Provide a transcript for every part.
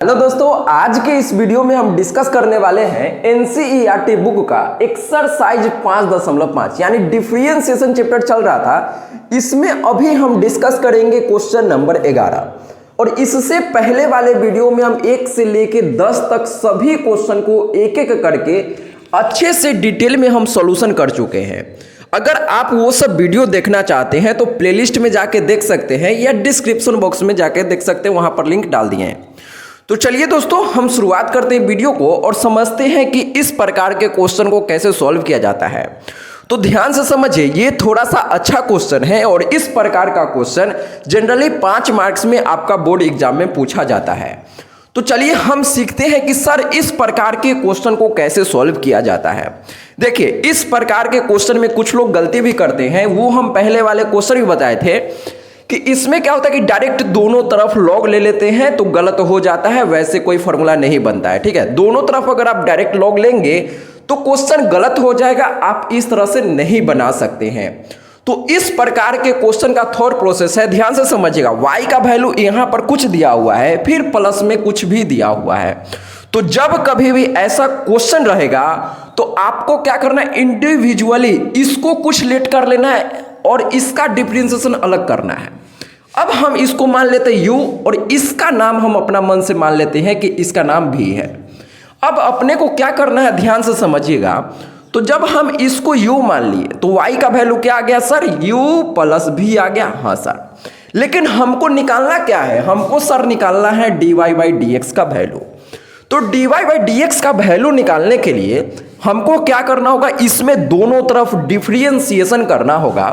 Hello दोस्तों, आज के इस वीडियो में हम डिस्कस करने वाले हैं एनसीईआरटी बुक का एक्सरसाइज 5.5 यानी डिफरेंशिएशन चैप्टर चल रहा था। इसमें अभी हम डिस्कस करेंगे क्वेश्चन नंबर 11 और इससे पहले वाले वीडियो में हम 1 से लेके 10 तक सभी क्वेश्चन को एक एक करके अच्छे से डिटेल में हम सॉल्यूशन कर चुके हैं। अगर आप वो सब वीडियो देखना चाहते हैं तो प्लेलिस्ट में जाके देख सकते हैं या डिस्क्रिप्शन बॉक्स में जाके देख सकते हैं, वहां पर लिंक डाल दिए हैं। तो चलिए दोस्तों, हम शुरुआत करते हैं वीडियो को और समझते हैं कि इस प्रकार के क्वेश्चन को कैसे सॉल्व किया जाता है। तो ध्यान से समझिए, ये थोड़ा सा अच्छा क्वेश्चन है और इस प्रकार का क्वेश्चन जनरली 5 मार्क्स में आपका बोर्ड एग्जाम में पूछा जाता है। तो चलिए हम सीखते हैं कि सर इस प्रकार के क्वेश्चन को कैसे सॉल्व किया जाता है। देखिए, इस प्रकार के क्वेश्चन में कुछ लोग गलती भी करते हैं, वो हम पहले वाले क्वेश्चन भी बताए थे कि इसमें क्या होता है कि डायरेक्ट दोनों तरफ लॉग ले लेते हैं तो गलत हो जाता है, वैसे कोई फॉर्मूला नहीं बनता है। ठीक है, दोनों तरफ अगर आप डायरेक्ट लॉग लेंगे तो क्वेश्चन गलत हो जाएगा, आप इस तरह से नहीं बना सकते हैं। तो इस प्रकार के क्वेश्चन का थॉट प्रोसेस है, ध्यान से समझिएगा। y का वैल्यू यहां पर कुछ दिया हुआ है, फिर प्लस में कुछ भी दिया हुआ है। तो जब कभी भी ऐसा क्वेश्चन रहेगा तो आपको क्या करना है, इंडिविजुअली इसको कुछ लेट कर लेना है और इसका डिफरेंशिएशन अलग करना है। अब हम इसको मान लेते हैं u और इसका नाम हम अपना मन से मान लेते हैं कि इसका नाम v है। अब अपने को क्या करना है, ध्यान से समझिएगा। तो जब हम इसको u मान लिए तो y का वैल्यू क्या आ गया सर, u प्लस v आ गया। हाँ सर, लेकिन हमको निकालना क्या है, हमको सर निकालना है dy बाई dx का वैल्यू। तो dy बाई dx का वैल्यू निकालने के लिए हमको क्या करना होगा, इसमें दोनों तरफ डिफरेंशिएशन करना होगा।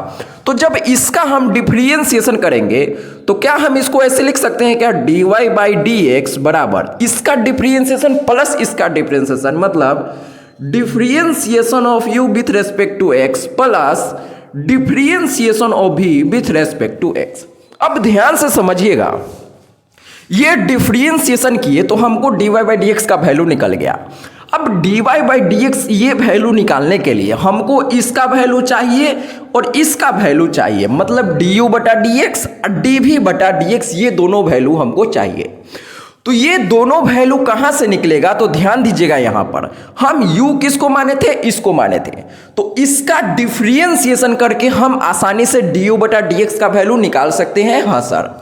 तो जब इसका हम डिफरेंशिएशन करेंगे तो क्या हम इसको ऐसे लिख सकते हैं क्या, dy बाई dx बराबर इसका डिफरेंशिएशन प्लस इसका डिफरेंशिएशन, मतलब differentiation of u with respect to x plus differentiation of v with respect to x। अब ध्यान से समझिएगा, ये डिफरेंशिएशन किए तो हमको dy बाई dx का वैल्यू निकल गया। अब dy बाई dx ये वैल्यू निकालने के लिए हमको इसका वैल्यू चाहिए और इसका वैल्यू चाहिए, मतलब du बटा dx और dv बटा dx, ये दोनों वैल्यू हमको चाहिए। तो ये दोनों वैल्यू कहां से निकलेगा, तो ध्यान दीजिएगा, यहां पर हम u किसको माने थे, इसको माने थे। तो इसका डिफरेंशिएशन करके हम आसानी से du बटा dx का वैल्यू निकाल सकते हैं। हाँ सर,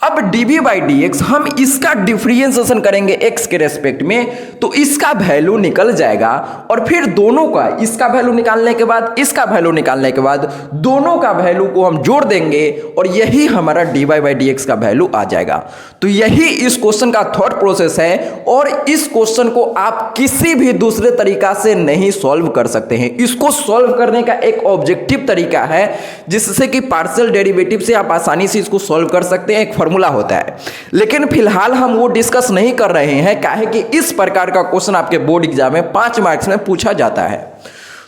अब dv बाई dx हम इसका डिफरेंशिएशन करेंगे x के रेस्पेक्ट में तो इसका वैल्यू निकल जाएगा और फिर दोनों का, इसका वैल्यू निकालने के बाद इसका वैल्यू निकालने के बाद दोनों का वैल्यू को हम जोड़ देंगे और यही हमारा dy बाई dx का वैल्यू आ जाएगा। तो यही इस क्वेश्चन का थॉट प्रोसेस है और इस क्वेश्चन को आप किसी भी दूसरे तरीका से नहीं सॉल्व कर सकते हैं। इसको सॉल्व करने का एक ऑब्जेक्टिव तरीका है जिससे कि पार्शियल डेरिवेटिव से आप आसानी से इसको सॉल्व कर सकते हैं, एक फॉर्मूला होता है। लेकिन फिलहाल हम वो डिस्कस नहीं कर रहे हैं, काहे कि इस प्रकार का क्वेश्चन आपके बोर्ड एग्जाम में 5 मार्क्स में पूछा जाता है।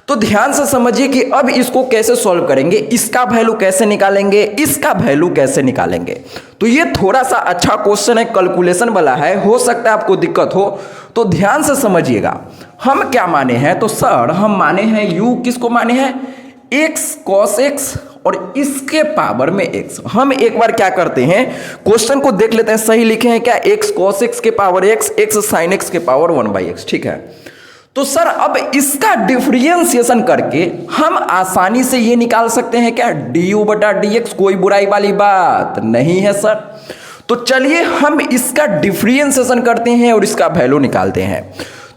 तो ध्यान से समझिए कि अब इसको कैसे सॉल्व करेंगे, इसका वैल्यू कैसे निकालेंगे, इसका वैल्यू कैसे निकालेंगे। तो ये थोड़ा सा अच्छा क्वेश्चन है, कैलकुलेशन वाला है, हो सकता है आपको दिक्कत हो। तो ध्यान से समझिएगा, हम क्या माने हैं, तो सर हम माने हैं u किसको माने हैं, x cos x और इसके पावर में x। हम एक बार क्या करते हैं, क्वेश्चन को देख लेते हैं, सही लिखे हैं क्या, x cos x के power x, x sin x के पावर 1/x। ठीक है, तो सर अब इसका डिफरेंशिएशन करके हम आसानी से ये निकाल सकते हैं क्या, du बटा dx। कोई बुराई वाली बात नहीं है सर। तो चलिए हम इसका डिफरेंशिएशन करते हैं और इसका वैल्यू निकालते हैं।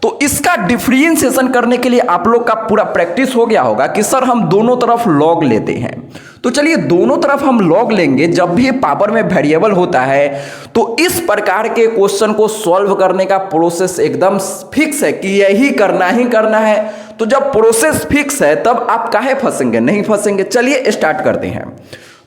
तो इसका डिफरेंशिएशन करने के लिए आप लोग का पूरा प्रैक्टिस हो गया होगा कि सर हम दोनों तरफ लॉग लेते हैं। तो चलिए दोनों तरफ हम लॉग लेंगे, जब भी पावर में वेरिएबल होता है तो इस प्रकार के क्वेश्चन को सॉल्व करने का प्रोसेस एकदम फिक्स है कि यही करना ही करना है। तो जब प्रोसेस फिक्स है तब आप काहे फंसेंगे, नहीं फंसेंगे। चलिए स्टार्ट करते हैं।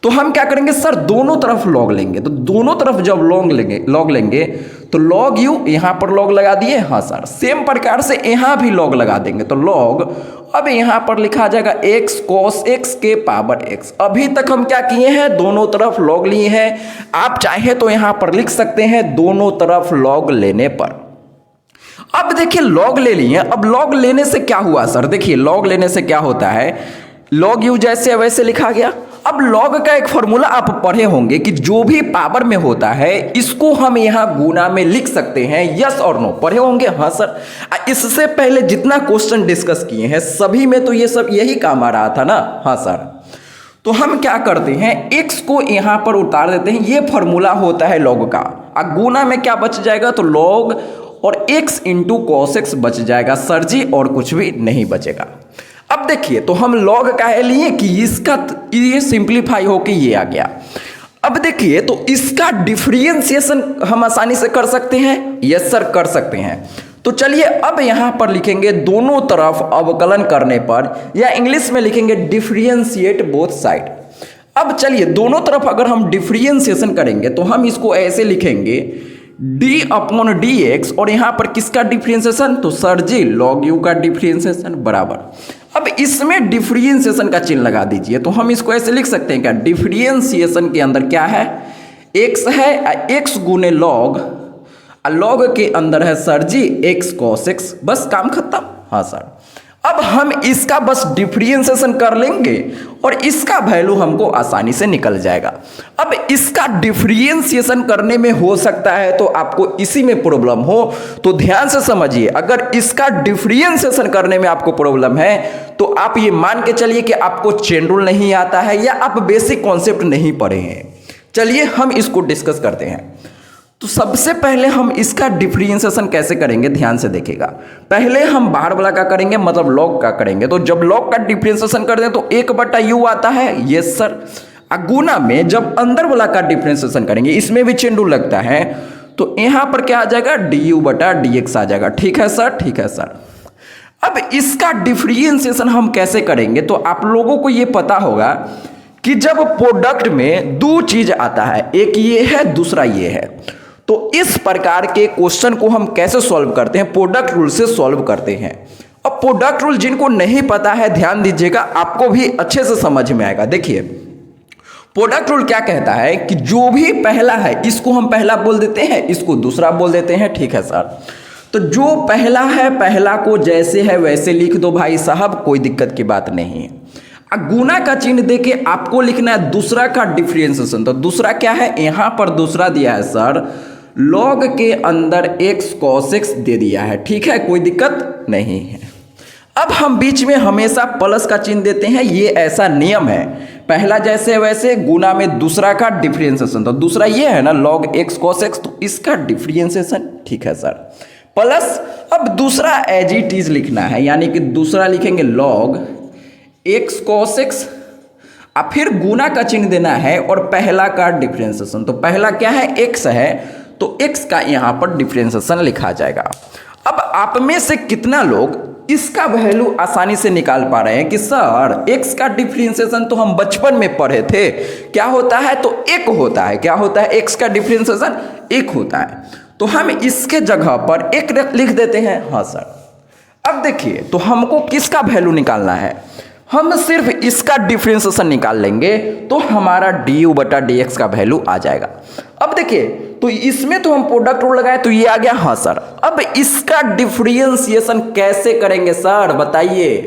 तो हम क्या करेंगे सर, दोनों तरफ लॉग लेंगे। तो दोनों तरफ जब लॉग लेंगे तो लॉग u, यहां पर लॉग लगा दिए। हाँ सर, सेम प्रकार से यहां भी लॉग लगा देंगे। तो लॉग, अब यहां पर लिखा जाएगा x cos x के पावर x। अभी तक हम क्या किए हैं, दोनों तरफ लॉग लिए हैं। आप चाहे तो यहां पर लिख सकते हैं दोनों तरफ लॉग लेने पर। अब देखिए लॉग ले लिए, अब लॉग लेने से क्या हुआ सर, देखिए लॉग लेने से क्या होता है, लॉग u जैसे वैसे लिखा गया। अब log का एक फॉर्मूला आप पढ़े होंगे कि जो भी पावर में होता है इसको हम यहाँ गुना में लिख सकते हैं, यस और नो, पढ़े होंगे? हाँ सर। इससे पहले जितना क्वेश्चन डिस्कस किए हैं सभी में तो ये सब यही काम आ रहा था ना? हाँ सर। तो हम क्या करते हैं, x को यहाँ पर उतार देते हैं, ये फॉर्मूला होता है log का। अब गुना में क्या बच जाएगा, तो log और x इंटू cos x बच जाएगा सर जी, और कुछ भी नहीं बचेगा। अब देखिए, तो हम log का है लिए कि इसका ये सिंप्लीफाई होके ये आ गया। अब देखिए, तो इसका डिफरेंशिएशन हम आसानी से कर सकते हैं, यस सर कर सकते हैं। तो चलिए अब यहां पर लिखेंगे दोनों तरफ अवकलन करने पर, या इंग्लिश में लिखेंगे डिफरेंशिएट बोथ साइड। अब चलिए दोनों तरफ अगर हम डिफरेंशिएशन करेंगे तो हम इसको ऐसे लिखेंगे d अपॉन डी एक्स, और यहां पर किसका डिफरेंशिएशन, तो सर जी log u का डिफरेंशिएशन बराबर। अब इसमें डिफरेंशिएशन का चिन्ह लगा दीजिए, तो हम इसको ऐसे लिख सकते हैं क्या, डिफरेंशिएशन के अंदर क्या है, x है, x गुने log, log के अंदर है सर जी x cos x, बस काम खत्म। हाँ सर। अब हम इसका बस डिफरेंशिएशन कर लेंगे और इसका वैल्यू हमको आसानी से निकल जाएगा। अब इसका डिफरेंशिएशन करने में हो सकता है तो आपको इसी में प्रॉब्लम हो, तो ध्यान से समझिए, अगर इसका डिफरेंशिएशन करने में आपको प्रॉब्लम है तो आप ये मान के चलिए कि आपको चेन रूल नहीं आता है या आप बेसिक कॉन्सेप्ट नहीं पढ़े हैं। चलिए हम इसको डिस्कस करते हैं। तो सबसे पहले हम इसका डिफरेंशिएशन कैसे करेंगे, ध्यान से देखिएगा। पहले हम बाहर वाला का करेंगे, मतलब log का करेंगे। तो जब log का डिफरेंशिएशन कर दें तो 1/u आता है, यस सर। गुना में जब अंदर वाला का डिफरेंशिएशन करेंगे, इसमें भी चेन रूल लगता है, तो यहां पर क्या आ जाएगा, du/dx आ जाएगा। ठीक है सर, ठीक है सर। अब इसका डिफरेंशिएशन हम कैसे करेंगे, तो आप लोगों को यह पता होगा कि जब प्रोडक्ट में दो चीज आता है, एक ये है दूसरा ये है, तो इस प्रकार के क्वेश्चन को हम कैसे सॉल्व करते हैं, प्रोडक्ट रूल से सॉल्व करते हैं। अब प्रोडक्ट रूल जिनको नहीं पता है ध्यान दीजिएगा, आपको भी अच्छे से समझ में आएगा। देखिए प्रोडक्ट रूल क्या कहता है कि जो भी पहला है इसको हम पहला बोल देते हैं, इसको दूसरा बोल देते हैं। ठीक है सर। तो जो पहला है पहला को जैसे है वैसे लिख दो भाई साहब, कोई दिक्कत की बात नहीं है। गुना का चिन्ह देके आपको लिखना है दूसरा का डिफरेंशिएशन। तो दूसरा क्या है, यहां पर दूसरा दिया है सर log के अंदर x cos x दे दिया है। ठीक है, कोई दिक्कत नहीं है। अब हम बीच में हमेशा प्लस का चिन्ह देते हैं, ये ऐसा नियम है, पहला जैसे वैसे गुना में दूसरा का डिफरेंशिएशन। तो दूसरा ये है ना log x cos x, तो इसका डिफरेंशिएशन। ठीक है सर, प्लस अब दूसरा एज इट इज लिखना है, यानी कि दूसरा लिखेंगे log x cos x, अब फिर गुना का चिन्ह देना है और पहला का डिफरेंशिएशन। तो पहला क्या है, x है, तो x का यहां पर डिफरेंशिएशन लिखा जाएगा। अब आप में से कितना लोग इसका वैल्यू आसानी से निकाल पा रहे हैं कि सर x का डिफरेंशिएशन तो हम बचपन में पढ़े थे, क्या होता है, तो 1 होता है। क्या होता है, x का डिफरेंशिएशन 1 होता है। तो हम इसके जगह पर 1 लिख देते हैं। हाँ सर। अब देखिए, तो हमको किसका वैल्यू निकालना है, हम सिर्फ इसका डिफरेंशिएशन निकाल लेंगे तो हमारा du/dx का वैल्यू आ जाएगा। अब देखिए, तो इसमें तो हम प्रोडक्ट रूल लगाए तो ये आ गया। हाँ सर। अब इसका डिफरेंशिएशन कैसे करेंगे सर, बताइए।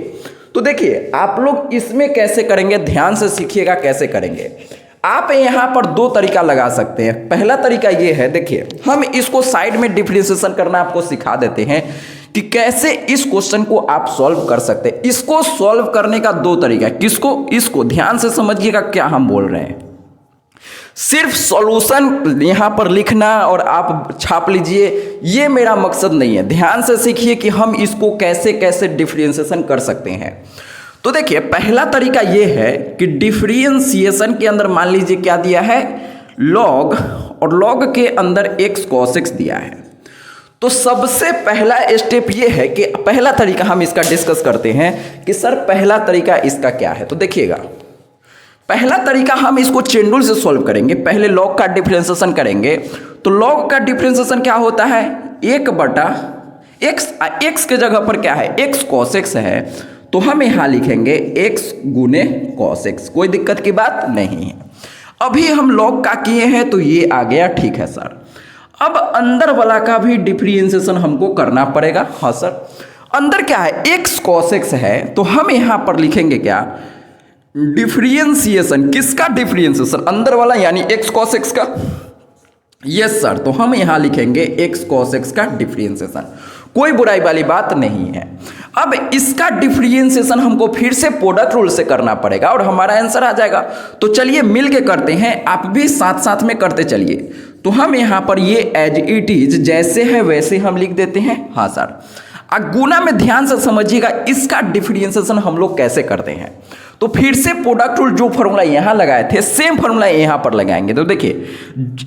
तो देखिए आप लोग इसमें कैसे करेंगे, ध्यान से सीखिएगा कैसे करेंगे। आप यहां पर दो तरीका लगा सकते हैं। पहला तरीका ये है, देखिए हम इसको साइड में डिफरेंशिएशन करना आपको सिखा देते हैं कि कैसे इस क्वेश्चन को आप सॉल्व कर सकते हैं। इसको सॉल्व करने का दो तरीका, किसको, इसको ध्यान से समझिएगा क्या हम बोल रहे हैं। सिर्फ सॉल्यूशन यहां पर लिखना और आप छाप लीजिए, ये मेरा मकसद नहीं है। ध्यान से सीखिए कि हम इसको कैसे कैसे डिफरेंशिएशन कर सकते हैं। तो देखिए पहला तरीका ये है कि डिफरेंशिएशन के अंदर मान लीजिए क्या दिया है, log, और log के अंदर x cos x दिया है। तो सबसे पहला स्टेप ये है कि पहला तरीका हम इसका डिस्कस करते हैं कि सर पहला तरीका इसका क्या है। तो देखिएगा, पहला तरीका हम इसको चेन रूल से सॉल्व करेंगे। पहले log का डिफरेंशिएशन करेंगे, तो log का डिफरेंशिएशन क्या होता है, 1/x, x के जगह पर क्या है, x cos x है, तो हम यहां लिखेंगे x गुने cos x, कोई दिक्कत की बात नहीं है। अभी हम log का किए हैं तो ये आ गया। ठीक है सर। अब अंदर वाला का भी डिफरेंशिएशन हमको करना पड़ेगा। हाँ सर। अंदर क्या है, x cos x है, तो हम यहां पर लिखेंगे क्या, डिफरेंशिएशन, किसका डिफरेंशिएशन? अंदर वाला यानी x cos x का। यस सर, तो हम यहां लिखेंगे x cos x का डिफरेंशिएशन, कोई बुराई वाली बात नहीं है। अब इसका डिफरेंशिएशन हमको फिर से प्रोडक्ट रूल से करना पड़ेगा और हमारा आंसर आ जाएगा। तो चलिए मिल के करते हैं, आप भी साथ साथ में करते चलिए। तो हम यहां पर ये एज इट इज जैसे है वैसे हम लिख देते हैं। हाँ सर, गुना में ध्यान से समझिएगा इसका डिफरेंशिएशन हम लोग कैसे करते हैं। तो फिर से प्रोडक्ट रूल जो फॉर्मूला यहां लगाए थे सेम फॉर्मूला यहां पर लगाएंगे। तो देखिए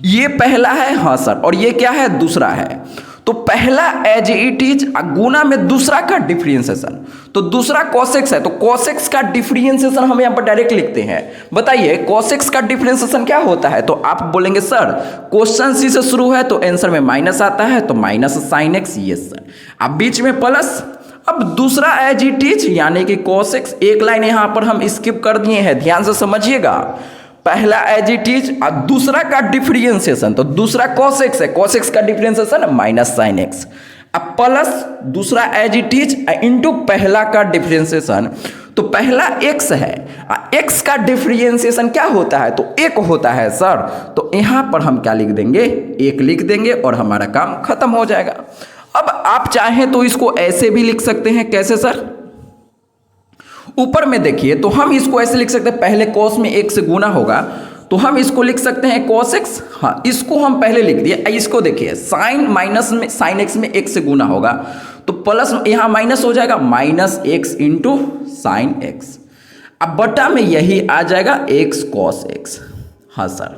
ये पहला है, हाँ सर, और ये क्या है? दूसरा है। तो पहला एज इट इज गुना में दूसरा का डिफरेंशिएशन, तो दूसरा cos x है, तो cos x का डिफरेंशिएशन हम यहां पर डायरेक्ट लिखते हैं। बताइए cos x का डिफरेंशिएशन क्या होता है? तो आप बोलेंगे सर क्वेश्चन सी से शुरू है तो आंसर में माइनस आता है, तो minus sin x। Yes sir, अब बीच में प्लस। अब दूसरा एज इट इज यानी कि cos x, एक लाइन यहां पर हम स्किप कर दिए हैं, ध्यान से समझिएगा। पहला एज इट इज और दूसरा का डिफरेंशिएशन, तो दूसरा cos x है, cos x का डिफरेंशिएशन माइनस sin x। अब प्लस दूसरा एज इट इज इंटू पहला का डिफरेंशिएशन, तो पहला x है, x का डिफरेंशिएशन क्या होता है? तो 1 होता है सर। तो यहां पर हम क्या लिख देंगे? 1 लिख देंगे और हमारा काम खत्म हो जाएगा। अब आप चाहें तो इसको ऐसे भी लिख सकते हैं। कैसे सर? ऊपर में देखिए, तो हम इसको ऐसे लिख सकते हैं, पहले cos में 1 से गुना होगा तो हम इसको लिख सकते हैं cos x। हाँ, इसको हम पहले लिख दिए। इसको देखिए sin माइनस में sin x में 1 से गुना होगा तो प्लस यहां माइनस हो जाएगा, minus x into sine x. अब बटा में यही आ जाएगा x cos x। हाँ सर,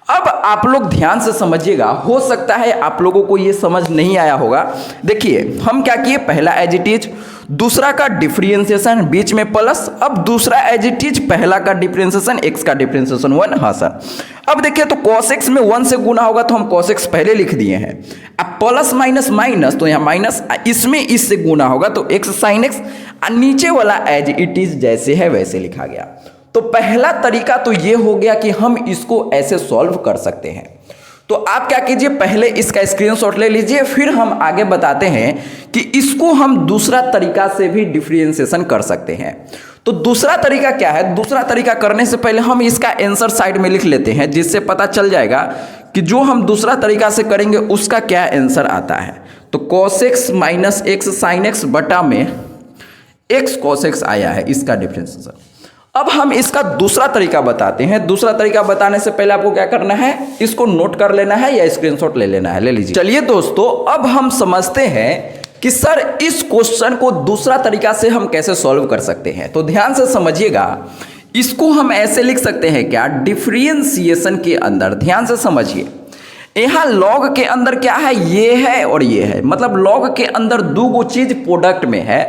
अब आप लोग ध्यान से समझिएगा, हो सकता है आप लोगों को ये समझ नहीं आया होगा। देखिए हम क्या किए, पहला एज इट इज, दूसरा का डिफरेंशिएशन, बीच में प्लस। अब दूसरा एज इट इज, पहला का डिफरेंशिएशन, x का डिफरेंशिएशन 1। हाँ सर, अब देखिए तो cos x में 1 से गुना होगा तो हम cos x पहले लिख दिए हैं। अब प्लस माइनस माइनस, तो यहाँ माइनस, इसमें इससे गुना होगा तो x sin x, नीचे वाला एज इट इज जैसे है वैसे लिखा गया। तो पहला तरीका तो ये हो गया कि हम इसको ऐसे सॉल्व कर सकते हैं। तो आप क्या कीजिए, पहले इसका स्क्रीनशॉट ले लीजिए, फिर हम आगे बताते हैं कि इसको हम दूसरा तरीका से भी डिफरेंशिएशन कर सकते हैं। तो दूसरा तरीका क्या है? दूसरा तरीका करने से पहले हम इसका आंसर साइड में लिख लेते हैं, जिससे पता चल जाएगा कि जो हम दूसरा तरीका से करेंगे उसका क्या आंसर आता है। तो cos x minus x sin x बटा में x cos x आया है, इसका डिफरेंशिएशन। अब हम इसका दूसरा तरीका बताते हैं। दूसरा तरीका बताने से पहले आपको क्या करना है, इसको नोट कर लेना है या स्क्रीनशॉट ले लेना है, ले लीजिए। चलिए दोस्तों, अब हम समझते हैं कि सर इस क्वेश्चन को दूसरा तरीका से हम कैसे सॉल्व कर सकते हैं। तो ध्यान से समझिएगा, इसको हम ऐसे लिख सकते हैं क्या, डिफरेंशिएशन के अंदर, ध्यान से समझिए, यहाँ लॉग के अंदर क्या है, ये है और ये है, मतलब लॉग के अंदर दो चीज प्रोडक्ट में है।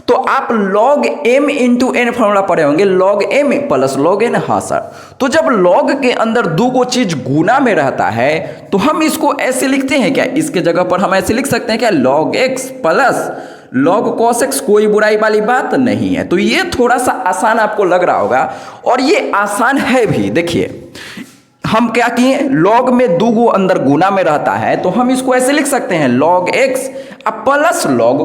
तो आप log m into n formula पढ़े होंगे, log m plus log n। हाँ सर, तो जब log के अंदर दो चीज गुना में रहता है तो हम इसको ऐसे लिखते हैं क्या, इसके जगह पर हम ऐसे लिख सकते हैं क्या, log x plus log cos x, कोई बुराई वाली बात नहीं है। तो ये थोड़ा सा आसान आपको लग रहा होगा और ये आसान है भी। देखिए हम क्या किए, log में दो अंदर गुना में रहता है तो हम इसको ऐसे लिख सकते हैं log x plus log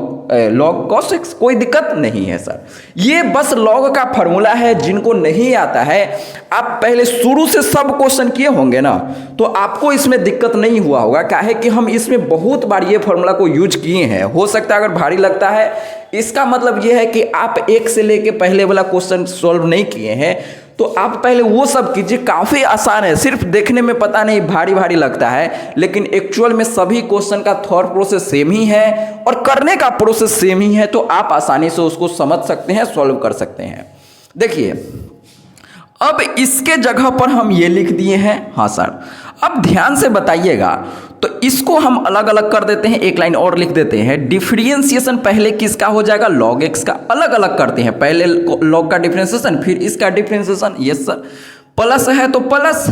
cos x, कोई दिक्कत नहीं है सर। ये बस log का फॉर्मूला है, जिनको नहीं आता है, आप पहले शुरू से सब क्वेश्चन किए होंगे ना, तो आपको इसमें दिक्कत नहीं हुआ होगा। क्या है कि हम इसमें बहुत बार ये फॉर्मूला को यूज किए हैं। हो सकता है अगर भारी लगता है, इसका मतलब ये है कि आप एक से लेके पहले वाला क्वेश्चन सॉल्व नहीं किए हैं, तो आप पहले वो सब कीजिए, काफ़ी आसान है। सिर्फ देखने में पता नहीं भारी भारी लगता है, लेकिन एक्चुअल में सभी क्वेश्चन का थॉट प्रोसेस सेम ही है और करने का प्रोसेस सेम ही है। तो आप आसानी से उसको समझ सकते हैं, सॉल्व कर सकते हैं। देखिए अब इसके जगह पर हम ये लिख दिए हैं। हाँ सर, अब ध्यान से बताइएगा, तो इसको हम अलग अलग कर देते हैं, एक लाइन और लिख देते हैं। डिफरेंशिएशन पहले किसका हो जाएगा, log x का। अलग अलग करते हैं, पहले log का डिफरेंशिएशन फिर इसका डिफरेंशिएशन। यस सर, प्लस है तो प्लस,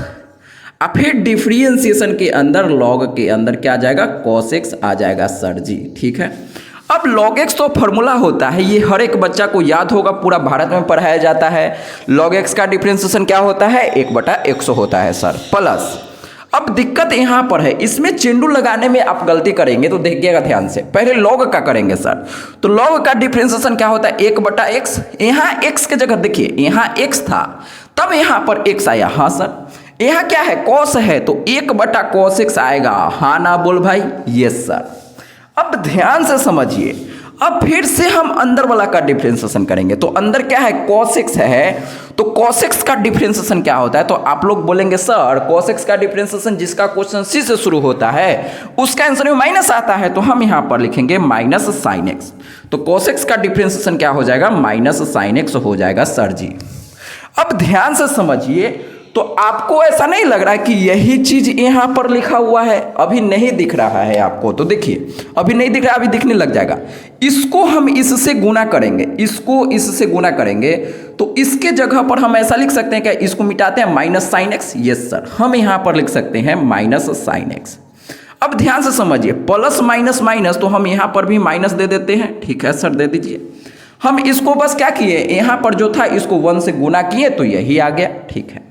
अब फिर डिफरेंशिएशन के अंदर log के अंदर क्या आ जाएगा, cos x आ जाएगा सर जी। ठीक है, अब log x तो फॉर्मूला होता है, ये हर एक बच्चा को याद होगा, पूरा भारत में पढ़ाया जाता है। log x का डिफरेंशिएशन क्या होता है, 1/x होता है सर, प्लस। अब दिक्कत यहां पर है, इसमें चेंडू लगाने में आप गलती करेंगे तो देखिएगा ध्यान से। पहले लॉग का करेंगे सर, तो लॉग का डिफरेंशिएशन क्या होता है 1/x। यहां x के जगह देखिए यहां x था तब यहां पर x आया। हाँ सर, यहां क्या है cos है तो 1/cos x आएगा। हाँ ना बोल भाई, यस सर। अब ध्यान से समझिए, अब फिर से हम अंदर वाला का डिफरेंशिएशन करेंगे। तो अंदर क्या है cos x है, तो cos x का डिफरेंशिएशन क्या होता है, तो आप लोग बोलेंगे सर cos x का डिफरेंशिएशन जिसका क्वेश्चन सी से शुरू होता है उसका आंसर में माइनस आता है, तो हम यहां पर लिखेंगे माइनस साइन x। तो cos x का डिफरेंशिएशन क्या हो जाएगा, माइनस साइन x हो जाएगा सर जी। अब ध्यान से समझिए, तो आपको ऐसा नहीं लग रहा है कि यही चीज यहां पर लिखा हुआ है, अभी नहीं दिख रहा है आपको, तो देखिए अभी नहीं दिख रहा, अभी दिखने लग जाएगा। इसको हम इससे गुना करेंगे, इसको इससे गुना करेंगे, तो इसके जगह पर हम ऐसा लिख सकते हैं क्या, इसको मिटाते हैं minus sine x. Yes sir, हम यहां पर लिख सकते हैं माइनस साइन एक्स। अब ध्यान से समझिए, प्लस माइनस माइनस, तो हम यहां पर भी माइनस दे देते हैं। ठीक है सर, दे दीजिए। हम इसको बस क्या किए, यहां पर जो था इसको 1 से गुना किए तो यही आ गया। ठीक है,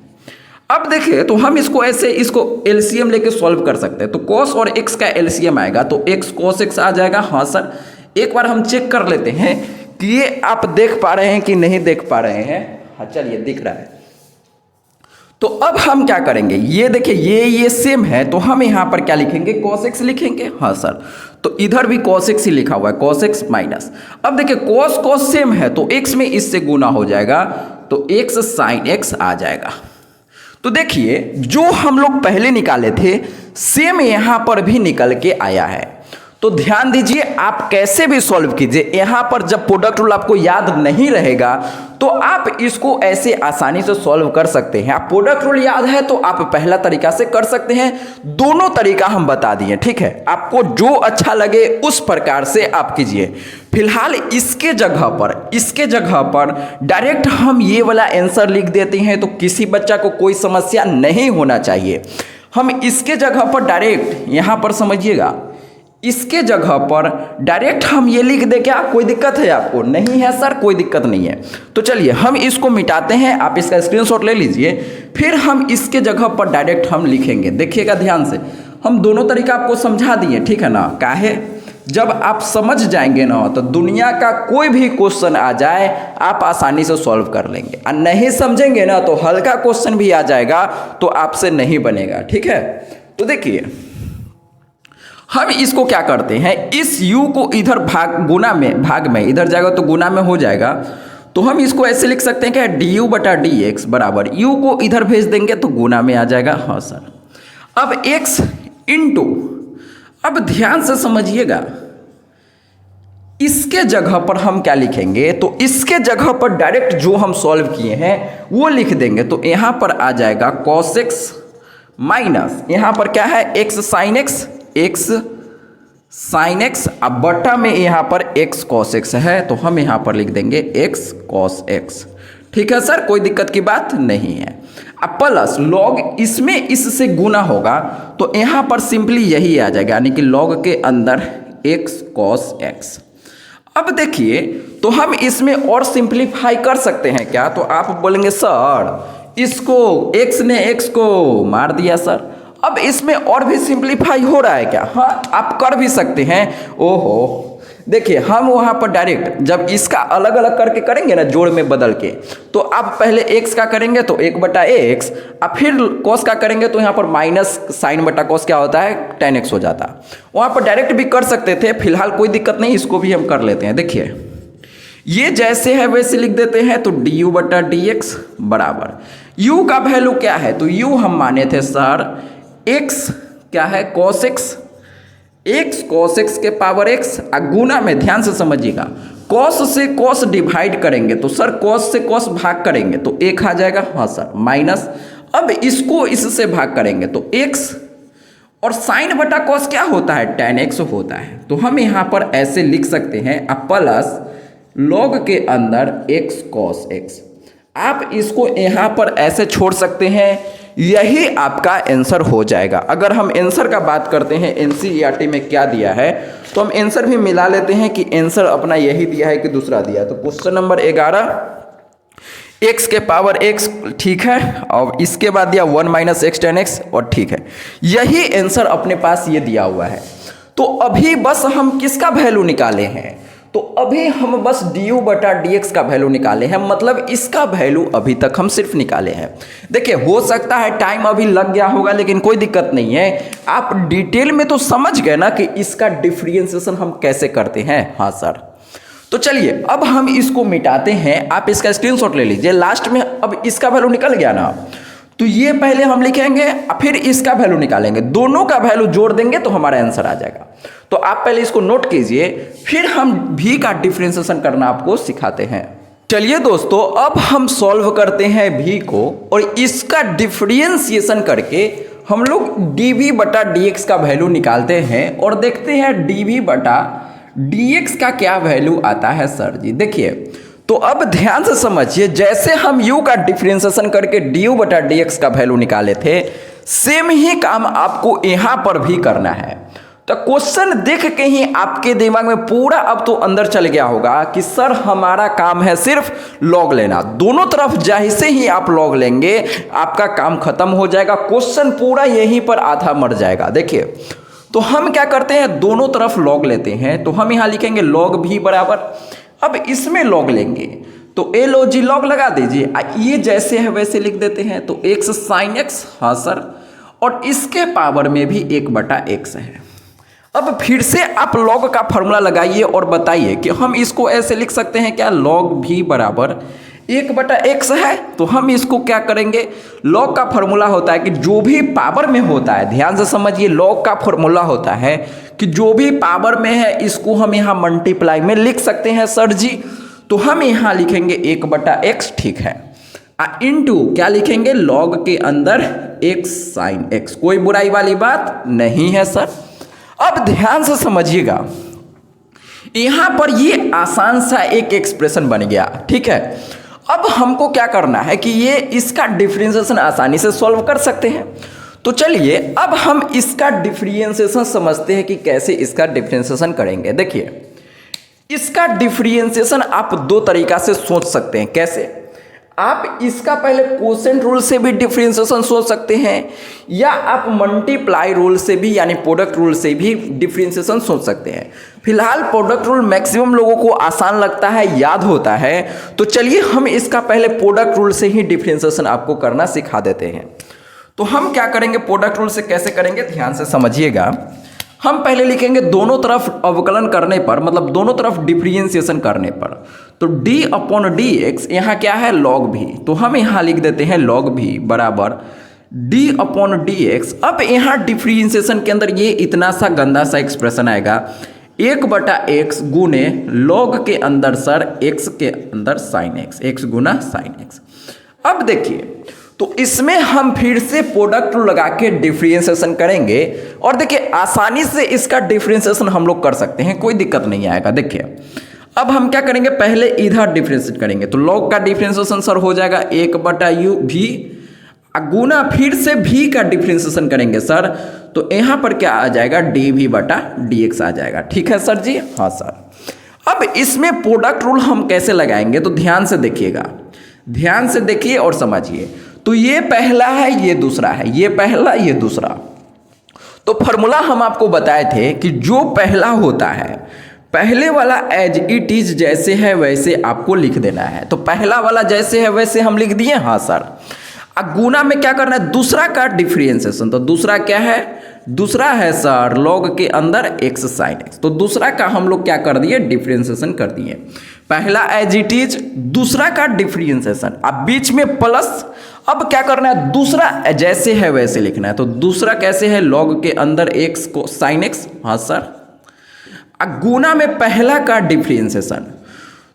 अब देखिए तो हम इसको ऐसे इसको एलसीएम लेके सॉल्व कर सकते हैं। तो cos और x का एलसीएम आएगा तो x cos x आ जाएगा। हाँ सर, एक बार हम चेक कर लेते हैं कि ये आप देख पा रहे हैं कि नहीं देख पा रहे हैं। हाँ चलिए, दिख रहा है। तो अब हम क्या करेंगे, ये देखिए ये सेम है, तो हम यहाँ पर क्या लिखेंगे cos x लिखेंगे। हाँ सर, तो इधर भी cos x ही लिखा हुआ है, cos x माइनस। अब देखिए cos सेम है तो x में इससे गुना हो जाएगा तो x sin x आ जाएगा। तो देखिए जो हम लोग पहले निकाले थे सेम यहां पर भी निकल के आया है। तो ध्यान दीजिए, आप कैसे भी सॉल्व कीजिए, यहां पर जब प्रोडक्ट रूल आपको याद नहीं रहेगा तो आप इसको ऐसे आसानी से सॉल्व कर सकते हैं। आप प्रोडक्ट रूल याद है तो आप पहला तरीका से कर सकते हैं, दोनों तरीका हम बता दिए। ठीक है, आपको जो अच्छा लगे उस प्रकार से आप कीजिए। फिलहाल इसके जगह पर डायरेक्ट हम ये वाला आंसर लिख देते हैं तो किसी बच्चा को कोई समस्या नहीं होना चाहिए। हम इसके जगह पर डायरेक्ट यहां पर समझिएगा, इसके जगह पर डायरेक्ट हम ये लिख दे, क्या कोई दिक्कत है आपको? नहीं है सर, कोई दिक्कत नहीं है। तो चलिए हम इसको मिटाते हैं, आप इसका स्क्रीनशॉट ले लीजिए, फिर हम इसके जगह पर डायरेक्ट हम लिखेंगे। देखिएगा ध्यान से, हम दोनों तरीका आपको समझा दिए। ठीक है ना, काहे जब आप समझ जाएंगे ना तो दुनिया का कोई भी क्वेश्चन आ जाए आप आसानी से सॉल्व कर लेंगे, और नहीं समझेंगे ना तो हल्का क्वेश्चन भी आ जाएगा तो आपसे नहीं बनेगा। ठीक है, तो देखिए हम इसको क्या करते हैं, इस u को इधर भाग में इधर जाएगा तो गुना में हो जाएगा। तो हम इसको ऐसे लिख सकते हैं क्या, du बटा dx बराबर u को इधर भेज देंगे तो गुना में आ जाएगा। हाँ सर, अब x इंटू, अब ध्यान से समझिएगा, इसके जगह पर हम क्या लिखेंगे, तो इसके जगह पर डायरेक्ट जो हम सॉल्व किए हैं वो लिख देंगे। तो यहां पर आ जाएगा cos x माइनस, यहां पर क्या है x sin x, अब बटा में यहां पर x cos x है तो हम यहां पर लिख देंगे x cos x। ठीक है सर, कोई दिक्कत की बात नहीं है। अब प्लस लॉग इसमें इससे गुना होगा तो यहां पर सिंपली यही आ जाएगा, यानी कि लॉग के अंदर x cos x। अब देखिए तो हम इसमें और सिंप्लीफाई कर सकते हैं क्या, तो आप बोलेंगे सर इसको x ने x को मार दिया सर, अब इसमें और भी सिंप्लीफाई हो रहा है क्या? हाँ, आप कर भी सकते हैं। ओहो, देखिए हम वहां पर डायरेक्ट जब इसका अलग अलग करके करेंगे ना, जोड़ में बदल के, तो आप पहले x का करेंगे तो 1/x, अब फिर cos का करेंगे तो यहाँ पर माइनस साइन बटा cos क्या होता है, tan x हो जाता। वहां पर डायरेक्ट भी कर सकते थे, फिलहाल कोई दिक्कत नहीं, इसको भी हम कर लेते हैं। देखिए ये जैसे है वैसे लिख देते हैं, तो du बटा dx बराबर u का वैल्यू क्या है, तो u हम माने थे सर x क्या है cos x cos x के पावर x, गुना में ध्यान से समझिएगा, cos से cos डिवाइड करेंगे तो सर cos से cos भाग करेंगे तो 1 आ जाएगा। हाँ सर, माइनस, अब इसको इससे भाग करेंगे तो x, और साइन बटा cos क्या होता है, tan x होता है। तो हम यहाँ पर ऐसे लिख सकते हैं, अब प्लस log के अंदर x cos x, आप इसको यहाँ पर ऐसे छोड़ सकते हैं, यही आपका आंसर हो जाएगा। अगर हम आंसर का बात करते हैं एनसीईआरटी में क्या दिया है, तो हम आंसर भी मिला लेते हैं कि आंसर अपना यही दिया है कि दूसरा दिया है। तो क्वेश्चन नंबर 11, x के पावर x, ठीक है, और इसके बाद दिया 1 माइनस एक्स टेन एक्स, और ठीक है, यही आंसर अपने पास ये दिया हुआ है। तो अभी बस हम किसका वैल्यू निकाले हैं, तो अभी हम बस du बटा dx का वैल्यू निकाले हैं, मतलब इसका वैल्यू अभी तक हम सिर्फ निकाले हैं। देखिए हो सकता है टाइम अभी लग गया होगा, लेकिन कोई दिक्कत नहीं है, आप डिटेल में तो समझ गए ना कि इसका डिफरेंशिएशन हम कैसे करते हैं। हाँ सर, तो चलिए अब हम इसको मिटाते हैं, आप इसका स्क्रीनशॉट ले लीजिए। लास्ट में अब इसका वैल्यू निकल गया ना, तो ये पहले हम लिखेंगे, फिर इसका वैल्यू निकालेंगे, दोनों का वैल्यू जोड़ देंगे तो हमारा आंसर आ जाएगा। तो आप पहले इसको नोट कीजिए, फिर हम भी का डिफरेंशिएशन करना आपको सिखाते हैं। चलिए दोस्तों, अब हम सॉल्व करते हैं भी को, और इसका डिफरेंशिएशन करके हम लोग dv बटा dx का वैल्यू निकालते हैं, और देखते हैं dv बटा dx का क्या वैल्यू आता है सर जी। देखिए तो अब ध्यान से समझिए, जैसे हम u का डिफरेंशिएशन करके du बटा dx का वैल्यू निकाले थे, सेम ही काम आपको यहां पर भी करना है। तो क्वेश्चन देख के ही आपके दिमाग में पूरा अब तो अंदर चल गया होगा कि सर हमारा काम है सिर्फ लॉग लेना। दोनों तरफ जैसे ही आप लॉग लेंगे आपका काम खत्म हो जाएगा, क्वेश्चन पूरा यहीं पर आधा मर जाएगा। देखिए तो हम क्या करते हैं, दोनों तरफ लॉग लेते हैं, तो हम यहां लिखेंगे लॉग भी बराबर, अब इसमें लॉग लेंगे तो ए लो जी लॉग लगा दीजिए, ये जैसे है वैसे लिख देते हैं, तो x साइन x, हाँ सर, और इसके पावर में भी 1 बटा x है। अब फिर से आप लॉग का फॉर्मूला लगाइए और बताइए कि हम इसको ऐसे लिख सकते हैं क्या, लॉग भी बराबर 1 बटा x है। तो हम इसको क्या करेंगे, लॉग का फॉर्मूला होता है कि जो भी पावर में होता है, ध्यान से समझिए, लॉग का फॉर्मूला होता है कि जो भी पावर में है इसको हम यहाँ मल्टीप्लाई में लिख सकते हैं सर जी। तो हम यहाँ लिखेंगे 1 बटा x, ठीक है, इनटू क्या लिखेंगे, लॉग के अंदर x साइन x, कोई बुराई वाली बात नहीं है सर। अब ध्यान से समझिएगा, यहां पर ये आसान सा एक एक्सप्रेशन बन गया, ठीक है। अब हमको क्या करना है कि ये इसका डिफरेंशिएशन आसानी से सॉल्व कर सकते हैं। तो चलिए अब हम इसका डिफरेंशिएशन समझते हैं कि कैसे इसका डिफरेंशिएशन करेंगे। देखिए इसका डिफरेंशिएशन आप दो तरीका से सोच सकते हैं। कैसे, आप इसका पहले कोसेंट रूल से भी डिफरेंशिएशन सोच सकते हैं, या आप मल्टीप्लाई रूल से भी यानी प्रोडक्ट रूल से भी डिफरेंशिएशन सोच सकते हैं। फिलहाल प्रोडक्ट रूल मैक्सिमम लोगों को आसान लगता है, याद होता है, तो चलिए हम इसका पहले प्रोडक्ट रूल से ही डिफरेंशिएशन आपको करना सिखा देते हैं। तो हम क्या करेंगे, प्रोडक्ट रूल से कैसे करेंगे, ध्यान से समझिएगा। हम पहले लिखेंगे दोनों तरफ अवकलन करने पर, मतलब दोनों तरफ डिफरेंशिएशन करने पर, तो d अपॉन डी एक्स, यहाँ क्या है लॉग भी, तो हम यहाँ लिख देते हैं लॉग भी बराबर d अपॉन डी एक्स। अब यहाँ डिफरेंशिएशन के अंदर ये इतना सा गंदा सा एक्सप्रेशन आएगा, 1 बटा x गुने लॉग के अंदर सर x के अंदर साइन x, x गुना साइन x। अब देखिए तो इसमें हम फिर से प्रोडक्ट रूल लगा के डिफरेंशिएशन करेंगे, और देखिए आसानी से इसका डिफरेंशिएशन हम लोग कर सकते हैं, कोई दिक्कत नहीं आएगा। देखिए अब हम क्या करेंगे, पहले इधर डिफरेंशिएट करेंगे, तो log का डिफरेंशिएशन सर हो जाएगा 1 बटा यू भी, गुना फिर से भी का डिफरेंशिएशन करेंगे सर, तो यहाँ पर क्या आ जाएगा, dv बटा dx आ जाएगा, ठीक है सर जी। हाँ सर। अब इसमें प्रोडक्ट रूल हम कैसे लगाएंगे, तो ध्यान से देखिएगा, ध्यान से देखिए और समझिए। तो ये पहला है, ये दूसरा है, ये पहला ये दूसरा। तो फॉर्मूला हम आपको बताए थे कि जो पहला होता है, पहले वाला एज इट इज जैसे है वैसे आपको लिख देना है। तो पहला वाला जैसे है वैसे हम लिख दिए, हाँ सर। गुना में क्या करना है, दूसरा का डिफरेंशिएशन, तो दूसरा क्या है, दूसरा है सर लॉग के अंदर x साइन x, तो दूसरा का हम लोग क्या कर दिए, डिफरेंशिएशन कर दिए। पहला एज इट इज, दूसरा का डिफरेंशिएशन, अब बीच में प्लस। अब क्या करना है, दूसरा जैसे है वैसे लिखना है, तो दूसरा कैसे है, लॉग के अंदर x को साइन x, हाँ सर। गुना में पहला का डिफरेंशिएशन,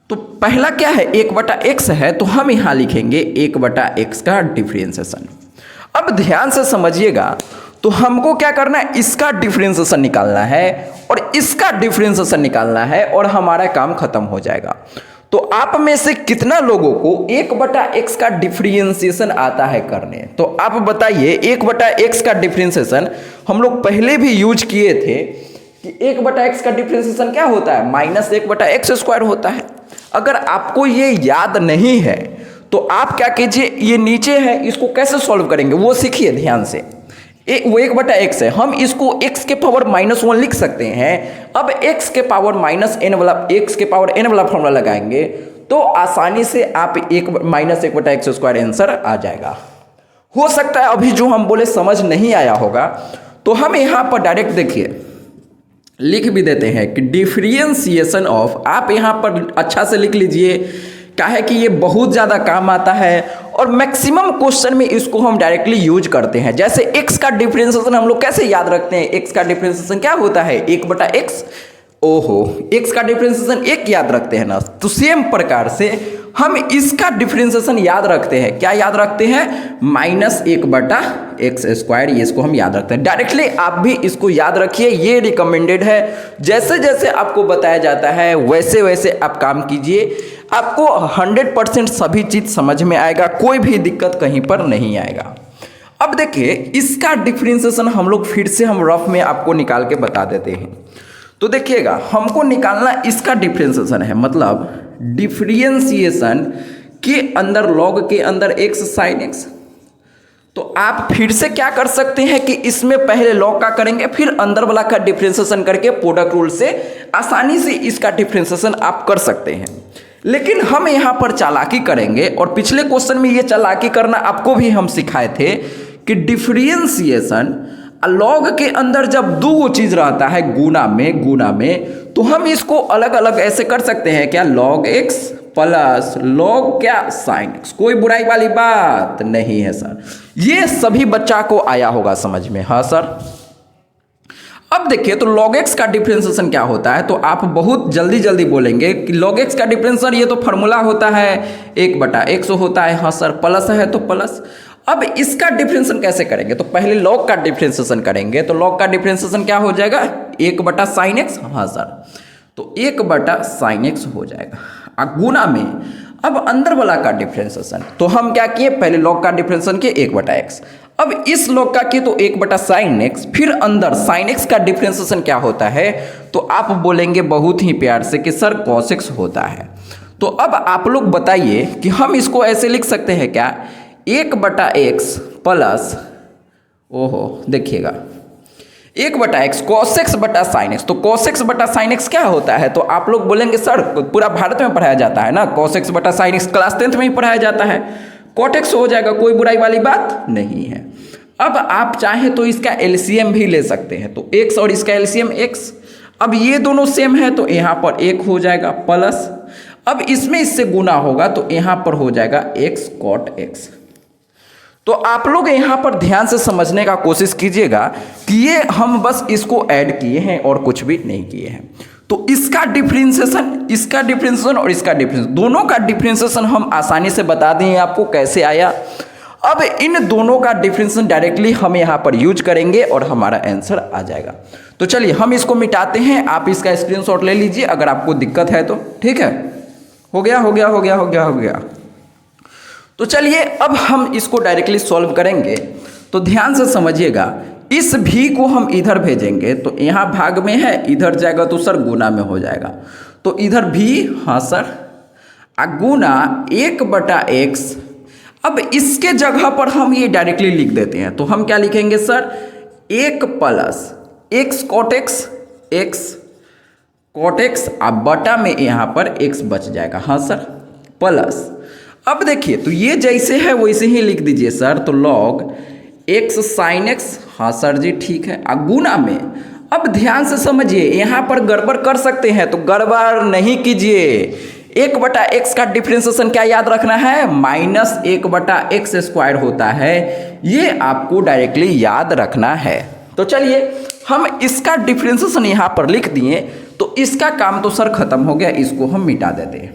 तो पहला क्या है 1 बटा x है, तो हम यहां लिखेंगे 1 बटा x का डिफरेंशिएशन। अब ध्यान से समझिएगा, तो हमको क्या करना है, इसका डिफरेंशिएशन निकालना है और इसका डिफरेंशिएशन निकालना है, और हमारा काम खत्म हो जाएगा। तो आप में से कितना लोगों को 1 बटा x का डिफरेंशिएशन आता है करने, तो आप बताइए। 1 बटा x का डिफरेंशिएशन हम लोग पहले भी यूज किए थे कि 1 बटा x का डिफरेंशिएशन क्या होता है, -1 बटा x स्क्वायर होता है। अगर आपको ये याद नहीं है तो आप क्या कीजिए, ये नीचे है, इसको कैसे सॉल्व करेंगे वो सीखिए ध्यान से। वो 1/x है, हम इसको x के पावर -1 लिख सकते हैं। अब x के पावर -n वाला फॉर्मूला लगाएंगे तो आसानी से आप -1/x² आंसर आ जाएगा। हो सकता है अभी जो हम बोले समझ नहीं आया होगा, तो हम यहाँ पर डायरेक्ट देखिए लिख भी देते हैं कि डिफरेंशिएशन ऑफ, आप यहाँ पर अच्छा से लिख लीजिए, क्या है कि ये बहुत ज़्यादा काम आता है और मैक्सिमम क्वेश्चन में इसको हम डायरेक्टली यूज करते हैं। जैसे x का डिफरेंशिएशन हम लोग कैसे याद रखते हैं, x का डिफरेंशिएशन क्या होता है, 1/x। ओहो, x का डिफरेंशिएशन 1 याद रखते हैं ना, तो सेम प्रकार से हम इसका डिफरेंशिएशन याद रखते हैं। क्या याद रखते हैं, -1/x², ये इसको हम याद रखते हैं। डायरेक्टली आप भी इसको याद रखिए, ये रिकमेंडेड है। जैसे जैसे आपको बताया जाता है वैसे वैसे आप काम कीजिए, आपको 100% सभी चीज समझ में आएगा, कोई भी दिक्कत कहीं पर नहीं आएगा। अब देखिए इसका डिफरेंशिएशन हम लोग फिर से हम रफ में आपको निकाल के बता देते हैं। तो देखिएगा, हमको निकालना इसका डिफरेंशिएशन है, मतलब डिफरेंशिएशन के अंदर लॉग के अंदर x sin x। तो आप फिर से क्या कर सकते हैं कि इसमें पहले लॉग का करेंगे, फिर अंदर वाला का डिफरेंशिएशन करके प्रोडक्ट रूल से आसानी से इसका डिफरेंशिएशन आप कर सकते हैं। लेकिन हम यहाँ पर चालाकी करेंगे, और पिछले क्वेश्चन में ये चालाकी करना आपको भी हम सिखाए थे कि डिफरेंशिएशन लॉग के अंदर जब दो चीज रहता है गुना में, तो हम इसको अलग अलग ऐसे कर सकते हैं, क्या, log x प्लस log क्या sin x। कोई बुराई वाली बात नहीं है सर, ये सभी बच्चा को आया होगा समझ में। हाँ सर। अब देखिए तो log x का डिफरेंशिएशन क्या होता है, तो आप बहुत जल्दी बोलेंगे कि log x का डिफरेंशिएशन ये तो फॉर्मूला होता है 1/x होता है। हाँ सर, प्लस है तो प्लस। अब इसका डिफरेंशिएशन कैसे करेंगे, तो पहले log का डिफरेंशिएशन करेंगे, तो log का डिफरेंशिएशन क्या हो जाएगा, 1/sin x। हाँ सर, तो 1/sin x हो जाएगा। गुना में अब अंदर वाला का डिफरेंशिएशन, तो हम क्या किए, पहले log का डिफरेंशिएशन किए 1/x। अब इस log का किए तो 1/sin x, फिर अंदर sin x का डिफरेंशिएशन क्या होता है, तो आप बोलेंगे बहुत ही प्यार से कि सर cos x होता है। तो अब आप लोग बताइए कि हम इसको ऐसे लिख सकते हैं क्या, 1/x प्लस, ओहो देखिएगा 1/x cos x बटा sin x। तो cos x बटा sin x क्या होता है, तो आप लोग बोलेंगे सर पूरा भारत में पढ़ाया जाता है ना, cos x बटा sin x क्लास 10th में ही पढ़ाया जाता है, cot x हो जाएगा, कोई बुराई वाली बात नहीं है। अब आप चाहे तो इसका एलसीएम भी ले सकते हैं, तो x और इसका एलसीएम x। अब ये दोनों सेम है तो यहाँ पर 1 हो जाएगा प्लस, अब इसमें इससे गुना होगा तो यहाँ पर हो जाएगा x cot x। तो आप लोग यहाँ पर ध्यान से समझने का कोशिश कीजिएगा कि ये हम बस इसको ऐड किए हैं और कुछ भी नहीं किए हैं। तो इसका डिफरेंशिएशन और इसका डिफरेंशिएशन, दोनों का डिफरेंशिएशन हम आसानी से बता दें आपको कैसे आया। अब इन दोनों का डिफरेंशिएशन डायरेक्टली हम यहाँ पर यूज करेंगे और हमारा आंसर आ जाएगा। तो चलिए हम इसको मिटाते हैं, आप इसका स्क्रीनशॉट ले लीजिए अगर आपको दिक्कत है तो। ठीक है, हो गया। तो चलिए अब हम इसको डायरेक्टली सॉल्व करेंगे। तो ध्यान से समझिएगा, इस भी को हम इधर भेजेंगे तो यहाँ भाग में है, इधर जाएगा तो सर गुना में हो जाएगा, तो इधर भी, हाँ सर, गुना 1/x। अब इसके जगह पर हम ये डायरेक्टली लिख देते हैं, तो हम क्या लिखेंगे sir, 1 plus x cot x, अब बटा में यहाँ पर x बच जाएगा। हाँ सर, प्लस, अब देखिए तो ये जैसे है वैसे ही लिख दीजिए सर, तो log x sin x। हाँ सर जी ठीक है, गुना में। अब ध्यान से समझिए, यहाँ पर गड़बड़ कर सकते हैं तो गड़बड़ नहीं कीजिए। 1/x का डिफरेंशिएशन क्या याद रखना है, -1/x² होता है, ये आपको डायरेक्टली याद रखना है। तो चलिए हम इसका डिफरेंशिएशन यहाँ पर लिख दिए, तो इसका काम तो सर खत्म हो गया, इसको हम मिटा देते हैं।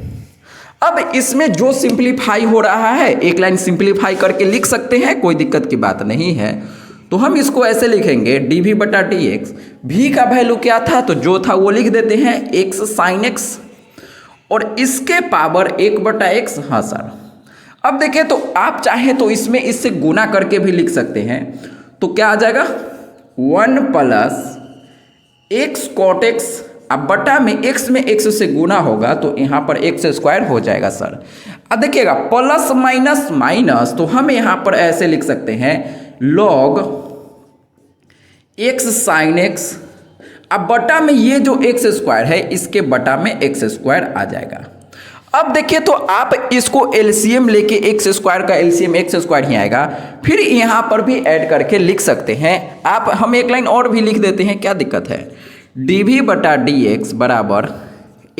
अब इसमें जो सिंपलीफाई हो रहा है, एक लाइन सिंपलीफाई करके लिख सकते हैं, कोई दिक्कत की बात नहीं है। तो हम इसको ऐसे लिखेंगे dv/dx, v का वैल्यू क्या था, तो जो था वो लिख देते हैं x sin x, और इसके पावर 1/x। हाँ सर, अब देखिए तो आप चाहे तो इसमें इससे गुना करके भी लिख सकते हैं, तो क्या आ जाएगा, 1 प्लस x cot x अब बटा में x से गुना होगा तो यहाँ पर x स्क्वायर हो जाएगा सर। अब देखिएगा प्लस माइनस माइनस, तो हम यहाँ पर ऐसे लिख सकते हैं log x sin x। अब बटा में ये जो x स्क्वायर है इसके बटा में x स्क्वायर आ जाएगा। अब देखिए तो आप इसको एलसीएम लेके x स्क्वायर का एलसीएम x स्क्वायर ही आएगा, फिर यहाँ पर भी ऐड करके लिख सकते हैं आप। हम एक लाइन और भी लिख देते हैं, क्या दिक्कत है, dv बटा dx बराबर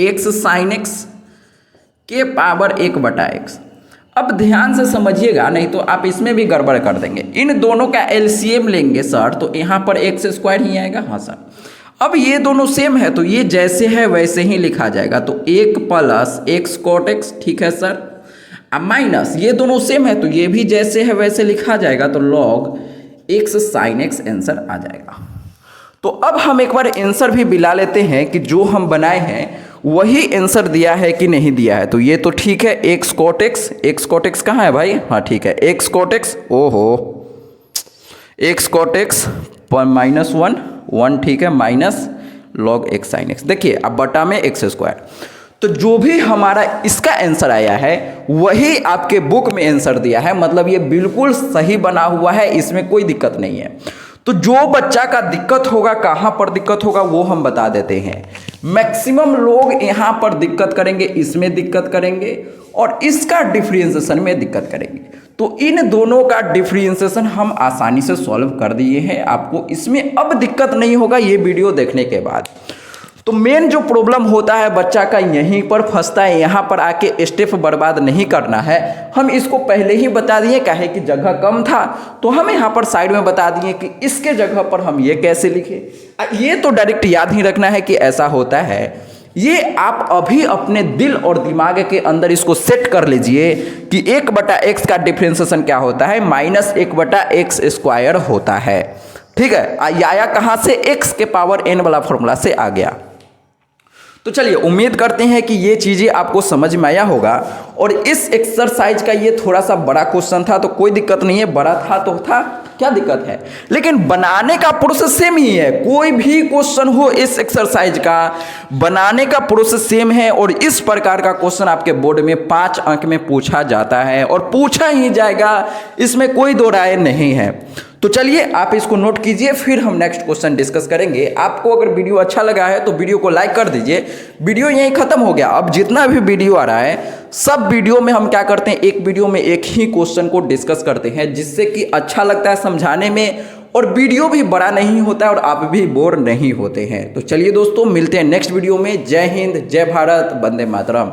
x sin x के पावर 1 बटा x। अब ध्यान से समझिएगा, नहीं तो आप इसमें भी गड़बड़ कर देंगे। इन दोनों का एलसीएम लेंगे सर तो यहाँ पर x स्क्वायर ही आएगा। हाँ सर, अब ये दोनों सेम है तो ये जैसे है वैसे ही लिखा जाएगा, तो 1 प्लस x cot x, ठीक है सर। अब माइनस ये दोनों सेम है तो ये भी जैसे है वैसे लिखा जाएगा, तो log x sin x answer आ जाएगा। तो अब हम एक बार आंसर भी मिला लेते हैं कि जो हम बनाए हैं वही आंसर दिया है कि नहीं दिया है। तो ये तो ठीक है, x cot x कहाँ है भाई, हाँ ठीक है, x cot x, ओहो x cot x माइनस 1 ठीक है, minus log x sin x। देखिए अब बटा में x स्क्वायर, तो जो भी हमारा इसका आंसर आया है वही आपके बुक में आंसर दिया है, मतलब ये बिल्कुल सही बना हुआ है, इसमें कोई दिक्कत नहीं है। तो जो बच्चा का दिक्कत होगा, कहाँ पर दिक्कत होगा वो हम बता देते हैं। मैक्सिमम लोग यहाँ पर दिक्कत करेंगे, इसमें दिक्कत करेंगे और इसका डिफरेंशिएशन में दिक्कत करेंगे। तो इन दोनों का डिफरेंशिएशन हम आसानी से सॉल्व कर दिए हैं, आपको इसमें अब दिक्कत नहीं होगा ये वीडियो देखने के बाद। तो मेन जो प्रॉब्लम होता है बच्चा का यहीं पर फंसता है, यहाँ पर आके स्टेप बर्बाद नहीं करना है। हम इसको पहले ही बता दिए, काहे कि जगह कम था तो हम यहाँ पर साइड में बता दिए कि इसके जगह पर हम ये कैसे लिखे। ये तो डायरेक्ट याद ही रखना है कि ऐसा होता है। ये आप अभी अपने दिल और दिमाग के अंदर इसको सेट कर लीजिए कि 1 बटा x का डिफरेंशिएशन क्या होता है, माइनस 1 बटा x स्क्वायर होता है। ठीक है, आया कहाँ से, x के पावर n वाला फॉर्मूला से आ गया। तो चलिए उम्मीद करते हैं कि ये चीज़ें आपको समझ में आया होगा। और इस एक्सरसाइज का ये थोड़ा सा बड़ा क्वेश्चन था तो कोई दिक्कत नहीं है, बड़ा था तो था, क्या दिक्कत है, लेकिन बनाने का प्रोसेस सेम ही है। कोई भी क्वेश्चन हो इस एक्सरसाइज का बनाने का प्रोसेस सेम है और इस प्रकार का क्वेश्चन आपके बोर्ड में 5 अंक में पूछा जाता है और पूछा ही जाएगा, इसमें कोई दो राय नहीं है। तो चलिए आप इसको नोट कीजिए, फिर हम नेक्स्ट क्वेश्चन डिस्कस करेंगे। आपको अगर वीडियो अच्छा लगा है तो वीडियो को लाइक कर दीजिए। वीडियो यहीं खत्म हो गया, अब जितना भी वीडियो आ रहा है सब वीडियो में हम क्या करते हैं, एक वीडियो में एक ही क्वेश्चन को डिस्कस करते हैं, जिससे कि अच्छा लगता है समझाने में और वीडियो भी बड़ा नहीं होता है और आप भी बोर नहीं होते हैं। तो चलिए दोस्तों मिलते हैं नेक्स्ट वीडियो में। जय हिंद, जय भारत, वंदे मातरम।